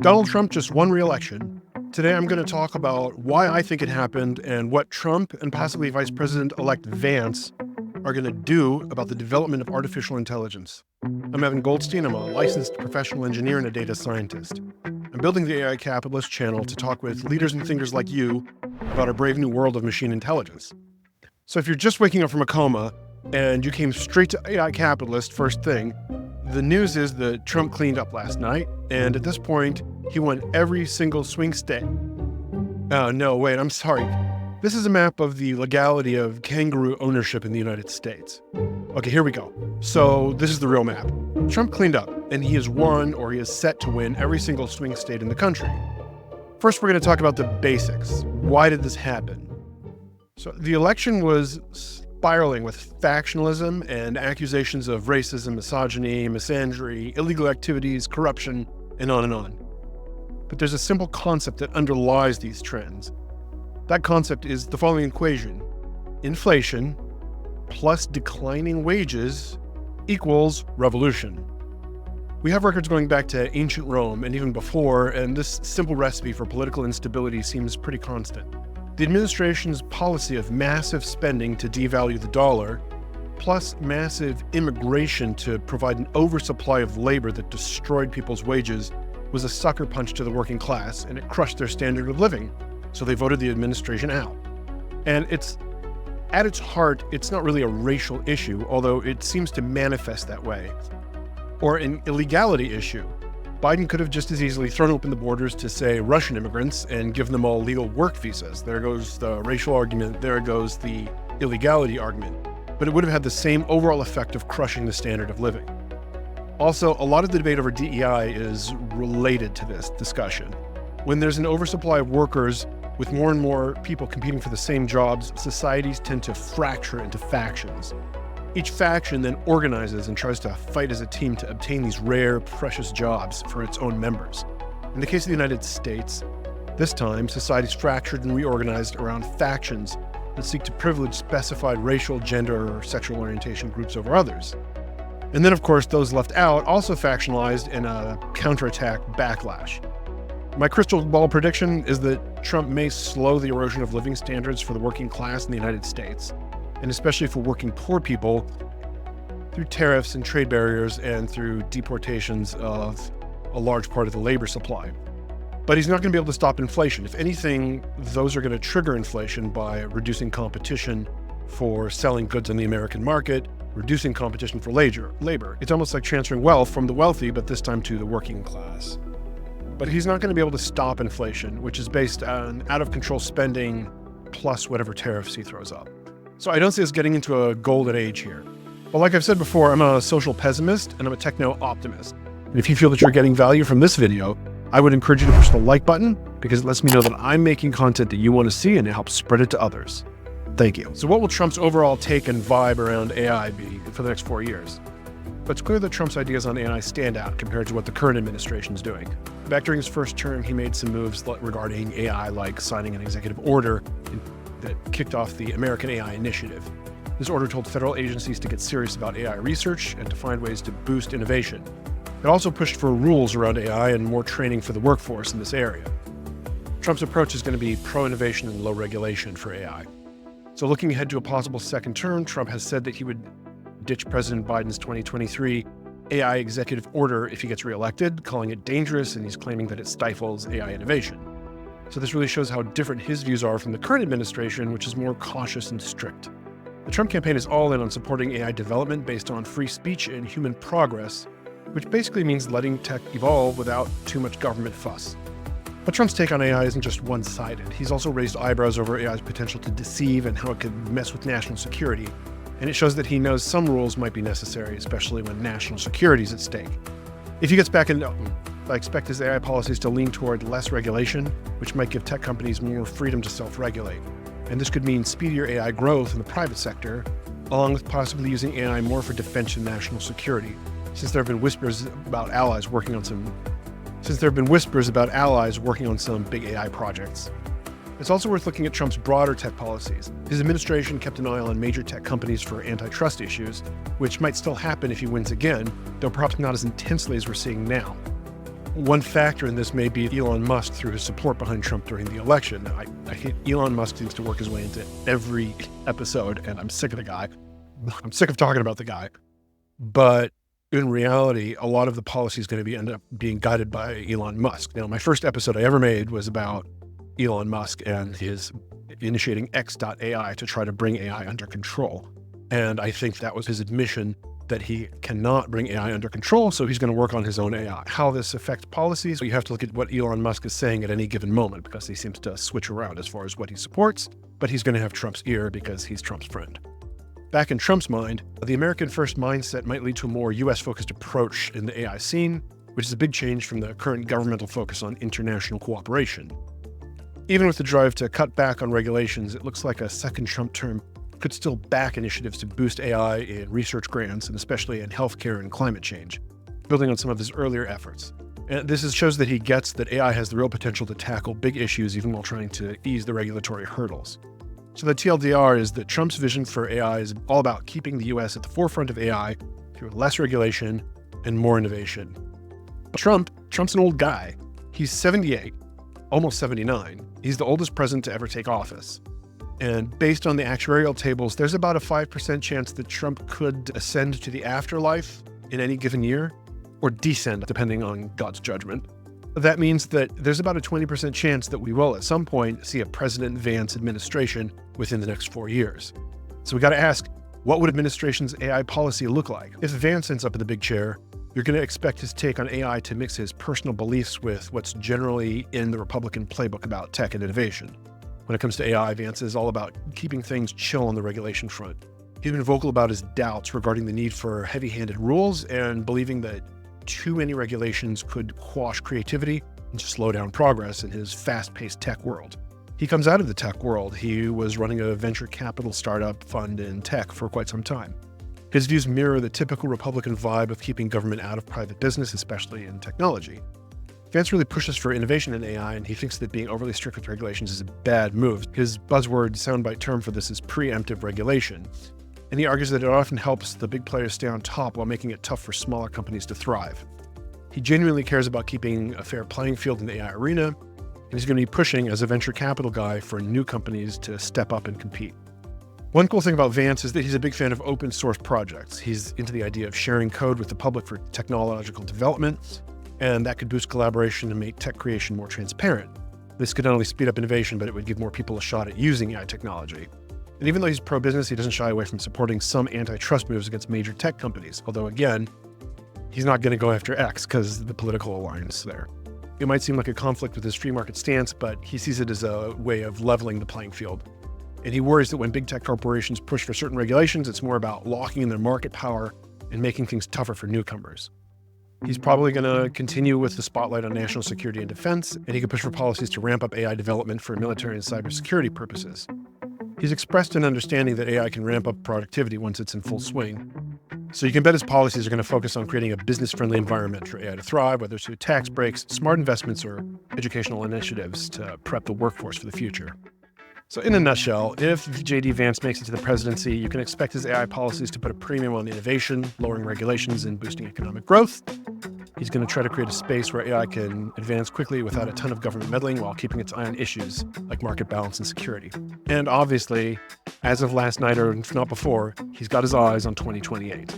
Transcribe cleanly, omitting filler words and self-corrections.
Donald Trump just won re-election. Today I'm going to talk about why I think it happened and what Trump and possibly Vice President-elect Vance are going to do about the development of artificial intelligence. I'm Evan Goldstein. I'm a licensed professional engineer and a data scientist. I'm building the AI Capitalist channel to talk with leaders and thinkers like you about our brave new world of machine intelligence. So if you're just waking up from a coma and you came straight to AI Capitalist first thing, the news is that Trump cleaned up last night, and at this point, he won every single swing state. Oh, no, wait, I'm sorry. This is a map of the legality of kangaroo ownership in the United States. Okay, here we go. So this is the real map. Trump cleaned up, and he has won, or he is set to win, every single swing state in the country. First, we're going to talk about the basics. Why did this happen? So the election was spiraling with factionalism and accusations of racism, misogyny, misandry, illegal activities, corruption, and on and on. But there's a simple concept that underlies these trends. That concept is the following equation: inflation plus declining wages equals revolution. We have records going back to ancient Rome and even before, and this simple recipe for political instability seems pretty constant. The administration's policy of massive spending to devalue the dollar, plus massive immigration to provide an oversupply of labor that destroyed people's wages, was a sucker punch to the working class, and it crushed their standard of living. So they voted the administration out. And at its heart, it's not really a racial issue, although it seems to manifest that way, or an illegality issue. Biden could have just as easily thrown open the borders to, say, Russian immigrants and given them all legal work visas. There goes the racial argument, there goes the illegality argument. But it would have had the same overall effect of crushing the standard of living. Also, a lot of the debate over DEI is related to this discussion. When there's an oversupply of workers with more and more people competing for the same jobs, societies tend to fracture into factions. Each faction then organizes and tries to fight as a team to obtain these rare, precious jobs for its own members. In the case of the United States, this time, society's fractured and reorganized around factions that seek to privilege specified racial, gender, or sexual orientation groups over others. And then, of course, those left out also factionalized in a counterattack backlash. My crystal ball prediction is that Trump may slow the erosion of living standards for the working class in the United States, and especially for working poor people, through tariffs and trade barriers and through deportations of a large part of the labor supply. But he's not going to be able to stop inflation. If anything, those are going to trigger inflation by reducing competition for selling goods on the American market, reducing competition for labor. It's almost like transferring wealth from the wealthy, but this time to the working class. But he's not going to be able to stop inflation, which is based on out-of-control spending plus whatever tariffs he throws up. So I don't see us getting into a golden age here. But like I've said before, I'm a social pessimist and I'm a techno-optimist. And if you feel that you're getting value from this video, I would encourage you to push the like button because it lets me know that I'm making content that you want to see and it helps spread it to others. Thank you. So what will Trump's overall take and vibe around AI be for the next 4 years? But it's clear that Trump's ideas on AI stand out compared to what the current administration is doing. Back during his first term, he made some moves regarding AI, like signing an executive order that kicked off the American AI Initiative. This order told federal agencies to get serious about AI research and to find ways to boost innovation. It also pushed for rules around AI and more training for the workforce in this area. Trump's approach is going to be pro-innovation and low regulation for AI. So looking ahead to a possible second term, Trump has said that he would ditch President Biden's 2023 AI executive order if he gets reelected, calling it dangerous, and he's claiming that it stifles AI innovation. So this really shows how different his views are from the current administration, which is more cautious and strict. The Trump campaign is all in on supporting AI development based on free speech and human progress, which basically means letting tech evolve without too much government fuss. But Trump's take on AI isn't just one-sided. He's also raised eyebrows over AI's potential to deceive and how it could mess with national security. And it shows that he knows some rules might be necessary, especially when national security is at stake. If he gets back in, I expect his AI policies to lean toward less regulation, which might give tech companies more freedom to self-regulate. And this could mean speedier AI growth in the private sector, along with possibly using AI more for defense and national security, since there have been whispers about allies working on some big AI projects. It's also worth looking at Trump's broader tech policies. His administration kept an eye on major tech companies for antitrust issues, which might still happen if he wins again, though perhaps not as intensely as we're seeing now. One factor in this may be Elon Musk through his support behind Trump during the election. I hate Elon Musk seems to work his way into every episode, and I'm sick of the guy. I'm sick of talking about the guy. But in reality, a lot of the policy is going to end up being guided by Elon Musk. Now, my first episode I ever made was about Elon Musk and his initiating X.AI to try to bring AI under control. And I think that was his admission that he cannot bring AI under control, so he's going to work on his own AI. How this affects policies, you have to look at what Elon Musk is saying at any given moment, because he seems to switch around as far as what he supports, but he's going to have Trump's ear because he's Trump's friend. Back in Trump's mind, the American first mindset might lead to a more US-focused approach in the AI scene, which is a big change from the current governmental focus on international cooperation. Even with the drive to cut back on regulations, it looks like a second Trump term could still back initiatives to boost AI in research grants, and especially in healthcare and climate change, building on some of his earlier efforts. And this shows that he gets that AI has the real potential to tackle big issues even while trying to ease the regulatory hurdles. So the TLDR is that Trump's vision for AI is all about keeping the US at the forefront of AI through less regulation and more innovation. But Trump's an old guy. He's 78, almost 79. He's the oldest president to ever take office. And based on the actuarial tables, there's about a 5% chance that Trump could ascend to the afterlife in any given year, or descend, depending on God's judgment. That means that there's about a 20% chance that we will, at some point, see a President Vance administration within the next 4 years. So we got to ask, what would administration's AI policy look like? If Vance ends up in the big chair, you're going to expect his take on AI to mix his personal beliefs with what's generally in the Republican playbook about tech and innovation. When it comes to AI, Vance is all about keeping things chill on the regulation front. He's been vocal about his doubts regarding the need for heavy-handed rules and believing that too many regulations could quash creativity and slow down progress in his fast-paced tech world. He comes out of the tech world. He was running a venture capital startup fund in tech for quite some time. His views mirror the typical Republican vibe of keeping government out of private business, especially in technology. Vance really pushes for innovation in AI, and he thinks that being overly strict with regulations is a bad move. His buzzword soundbite term for this is preemptive regulation. And he argues that it often helps the big players stay on top while making it tough for smaller companies to thrive. He genuinely cares about keeping a fair playing field in the AI arena, and he's going to be pushing as a venture capital guy for new companies to step up and compete. One cool thing about Vance is that he's a big fan of open source projects. He's into the idea of sharing code with the public for technological development, and that could boost collaboration and make tech creation more transparent. This could not only speed up innovation, but it would give more people a shot at using AI technology. And even though he's pro-business, he doesn't shy away from supporting some antitrust moves against major tech companies. Although again, he's not going to go after X because of the political alliance there. It might seem like a conflict with his free market stance, but he sees it as a way of leveling the playing field. And he worries that when big tech corporations push for certain regulations, it's more about locking in their market power and making things tougher for newcomers. He's probably going to continue with the spotlight on national security and defense, and he could push for policies to ramp up AI development for military and cybersecurity purposes. He's expressed an understanding that AI can ramp up productivity once it's in full swing. So you can bet his policies are going to focus on creating a business-friendly environment for AI to thrive, whether it's through tax breaks, smart investments, or educational initiatives to prep the workforce for the future. So in a nutshell, if J.D. Vance makes it to the presidency, you can expect his AI policies to put a premium on innovation, lowering regulations, and boosting economic growth. He's going to try to create a space where AI can advance quickly without a ton of government meddling while keeping its eye on issues like market balance and security. And obviously, as of last night, or if not before, he's got his eyes on 2028.